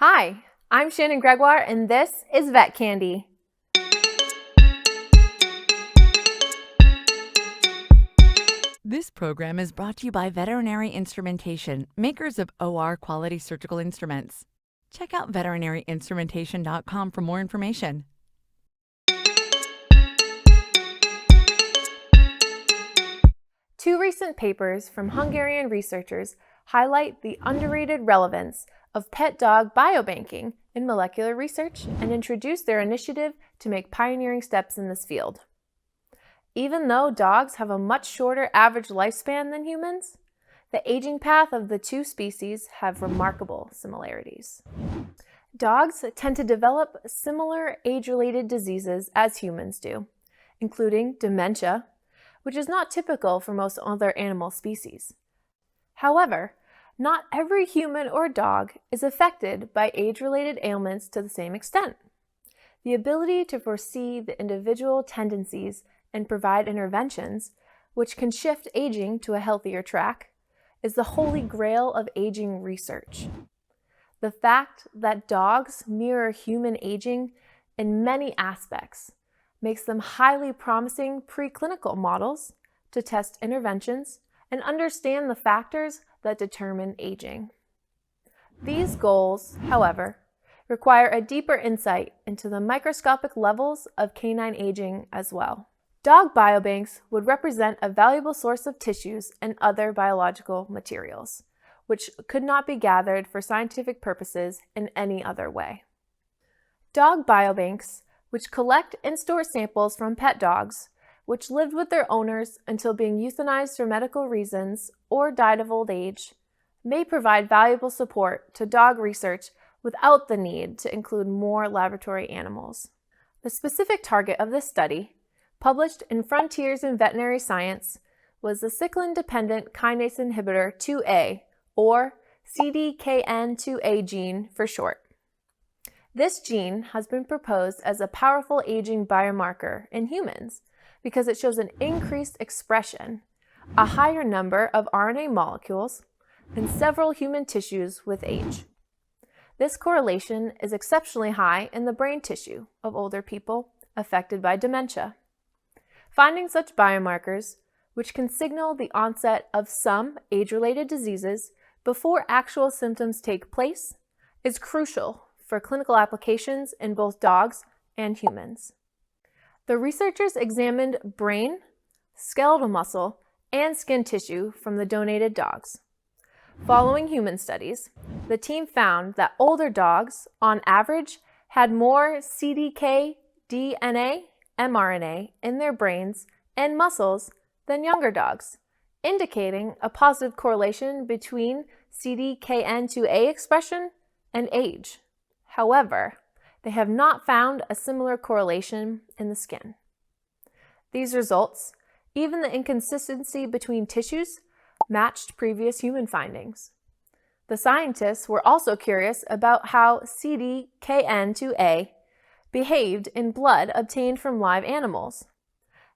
Hi, I'm Shannon Gregoire, and this is Vet Candy. This program is brought to you by Veterinary Instrumentation, makers of OR quality surgical instruments. Check out veterinaryinstrumentation.com for more information. Two recent papers from Hungarian researchers highlight the underrated relevance of pet dog biobanking in molecular research and introduce their initiative to make pioneering steps in this field. Even though dogs have a much shorter average lifespan than humans, the aging path of the two species have remarkable similarities. Dogs tend to develop similar age-related diseases as humans do, including dementia, which is not typical for most other animal species. However, not every human or dog is affected by age-related ailments to the same extent. The ability to foresee the individual tendencies and provide interventions, which can shift aging to a healthier track, is the holy grail of aging research. The fact that dogs mirror human aging in many aspects makes them highly promising preclinical models to test interventions and understand the factors that determine aging. These goals, however, require a deeper insight into the microscopic levels of canine aging as well. Dog biobanks would represent a valuable source of tissues and other biological materials, which could not be gathered for scientific purposes in any other way. Dog biobanks, which collect and store samples from pet dogs, which lived with their owners until being euthanized for medical reasons or died of old age, may provide valuable support to dog research without the need to include more laboratory animals. The specific target of this study, published in Frontiers in Veterinary Science, was the cyclin-dependent kinase inhibitor 2A, or CDKN2A gene for short. This gene has been proposed as a powerful aging biomarker in humans because it shows an increased expression, a higher number of RNA molecules, in several human tissues with age. This correlation is exceptionally high in the brain tissue of older people affected by dementia. Finding such biomarkers, which can signal the onset of some age-related diseases before actual symptoms take place, is crucial for clinical applications in both dogs and humans. The researchers examined brain, skeletal muscle, and skin tissue from the donated dogs. Following human studies, the team found that older dogs, on average, had more cDNA mRNA in their brains and muscles than younger dogs, indicating a positive correlation between CDKN2A expression and age. However, they have not found a similar correlation in the skin. These results, even the inconsistency between tissues, matched previous human findings. The scientists were also curious about how CDKN2A behaved in blood obtained from live animals,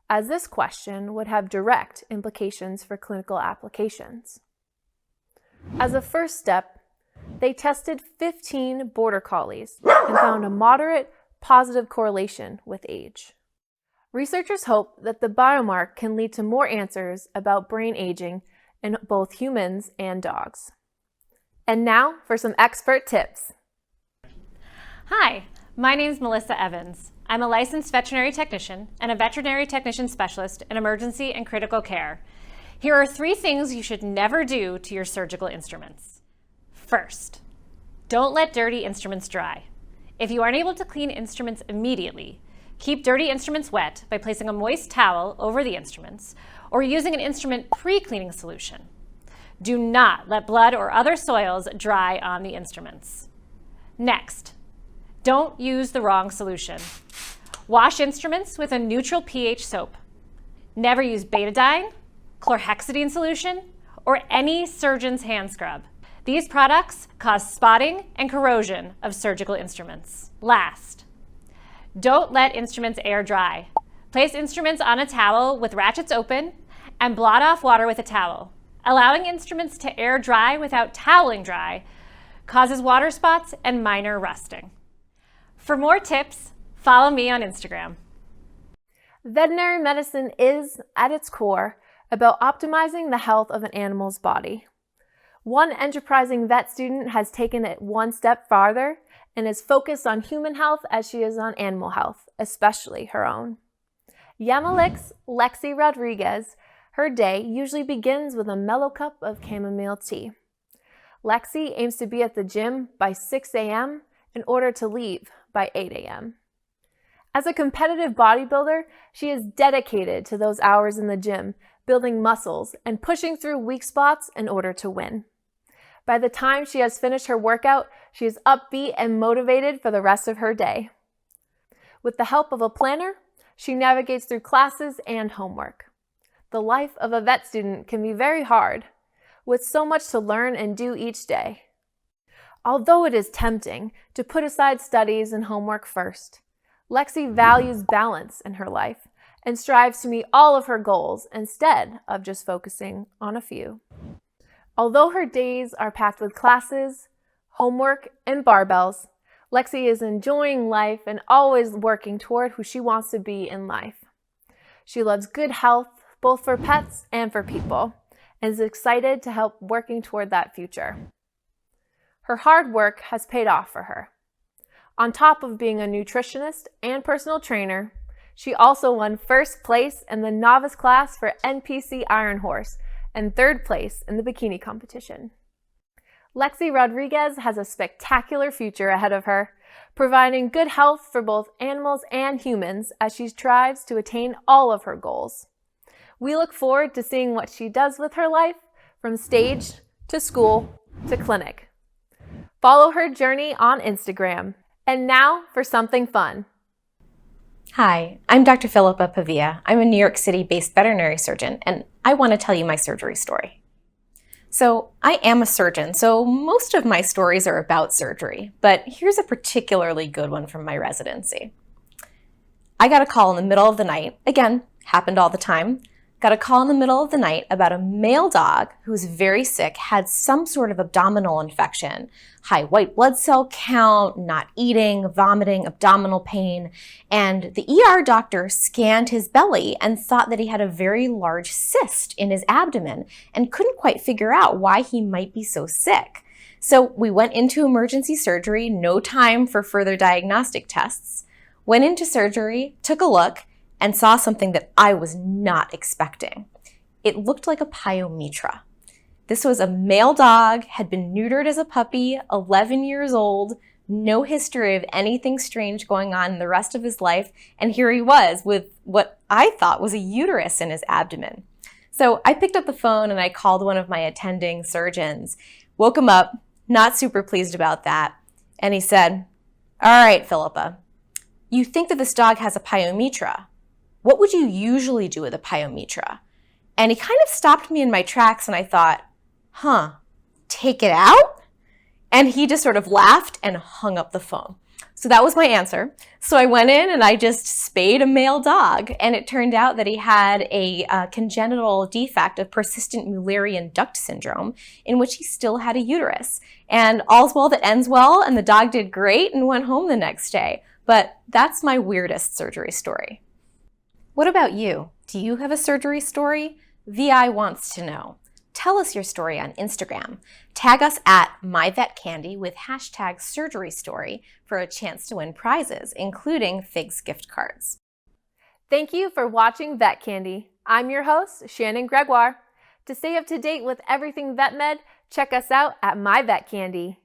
as this question would have direct implications for clinical applications. As a first step, they tested 15 border collies and found a moderate positive correlation with age. Researchers hope that the biomarker can lead to more answers about brain aging in both humans and dogs. And now for some expert tips. Hi, my name is Melissa Evans. I'm a licensed veterinary technician and a veterinary technician specialist in emergency and critical care. Here are 3 things you should never do to your surgical instruments. First, don't let dirty instruments dry. If you aren't able to clean instruments immediately, keep dirty instruments wet by placing a moist towel over the instruments or using an instrument pre-cleaning solution. Do not let blood or other soils dry on the instruments. Next, don't use the wrong solution. Wash instruments with a neutral pH soap. Never use betadine, chlorhexidine solution, or any surgeon's hand scrub. These products cause spotting and corrosion of surgical instruments. Last, don't let instruments air dry. Place instruments on a towel with ratchets open and blot off water with a towel. Allowing instruments to air dry without toweling dry causes water spots and minor rusting. For more tips, follow me on Instagram. Veterinary medicine is, at its core, about optimizing the health of an animal's body. One enterprising vet student has taken it one step farther and is focused on human health as she is on animal health, especially her own. Yamilex Lexi Rodriguez, her day usually begins with a mellow cup of chamomile tea. Lexi aims to be at the gym by 6 a.m. in order to leave by 8 a.m. As a competitive bodybuilder, she is dedicated to those hours in the gym, building muscles and pushing through weak spots in order to win. By the time she has finished her workout, she is upbeat and motivated for the rest of her day. With the help of a planner, she navigates through classes and homework. The life of a vet student can be very hard, with so much to learn and do each day. Although it is tempting to put aside studies and homework first, Lexi values balance in her life and strives to meet all of her goals instead of just focusing on a few. Although her days are packed with classes, homework, and barbells, Lexi is enjoying life and always working toward who she wants to be in life. She loves good health, both for pets and for people, and is excited to help working toward that future. Her hard work has paid off for her. On top of being a nutritionist and personal trainer, she also won first place in the novice class for NPC Iron Horse and third place in the bikini competition. Lexi Rodriguez has a spectacular future ahead of her, providing good health for both animals and humans as she strives to attain all of her goals. We look forward to seeing what she does with her life from stage to school to clinic. Follow her journey on Instagram. And now for something fun. Hi, I'm Dr. Philippa Pavia. I'm a New York City-based veterinary surgeon, and I want to tell you my surgery story. So I am a surgeon, so most of my stories are about surgery, but here's a particularly good one from my residency. I got a call in the middle of the night, again, happened all the time, got a call in the middle of the night about a male dog who was very sick, had some sort of abdominal infection, high white blood cell count, not eating, vomiting, abdominal pain, and the ER doctor scanned his belly and thought that he had a very large cyst in his abdomen and couldn't quite figure out why he might be so sick. So we went into emergency surgery, no time for further diagnostic tests, went into surgery, took a look, and saw something that I was not expecting. It looked like a pyometra. This was a male dog, had been neutered as a puppy, 11 years old, no history of anything strange going on in the rest of his life, and here he was with what I thought was a uterus in his abdomen. So I picked up the phone and I called one of my attending surgeons, woke him up, not super pleased about that, and he said, "All right, Philippa, you think that this dog has a pyometra. What would you usually do with a pyometra?" And he kind of stopped me in my tracks and I thought, take it out? And he just sort of laughed and hung up the phone. So that was my answer. So I went in and I just spayed a male dog, and it turned out that he had a congenital defect of persistent Mullerian duct syndrome in which he still had a uterus. And all's well that ends well, and the dog did great and went home the next day. But that's my weirdest surgery story. What about you? Do you have a surgery story? VI wants to know. Tell us your story on Instagram. Tag us at MyVetCandy with hashtag surgery story for a chance to win prizes, including Figs gift cards. Thank you for watching Vet Candy. I'm your host, Shannon Gregoire. To stay up to date with everything vet med, check us out at MyVetCandy.